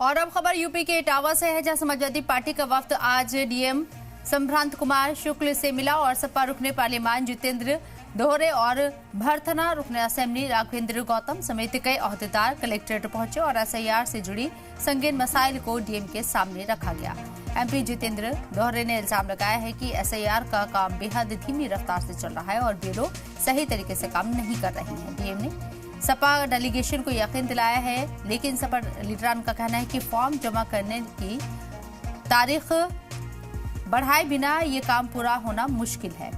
और अब खबर यूपी के इटावा से है, जहां समाजवादी पार्टी का वफ्द आज डीएम संभ्रांत कुमार शुक्ल से मिला और सपा रुकने पार्लियामान जितेंद्र दोहरे और भरथना रुकने असेंबली राघवेंद्र गौतम समेत कई अहदेदार कलेक्ट्रेट पहुंचे और एसआईआर से जुड़ी संगीन मसाइल को डीएम के सामने रखा गया। एमपी जितेंद्र दोहरे ने इल्जाम लगाया है कि एसआईआर का काम बेहद धीमी रफ्तार से चल रहा है और ब्यूरो सही तरीके से काम नहीं कर रही है। डीएम ने सपा डेलीगेशन को यकीन दिलाया है, लेकिन सपा लीडरान का कहना है कि फॉर्म जमा करने की तारीख बढ़ाए बिना ये काम पूरा होना मुश्किल है।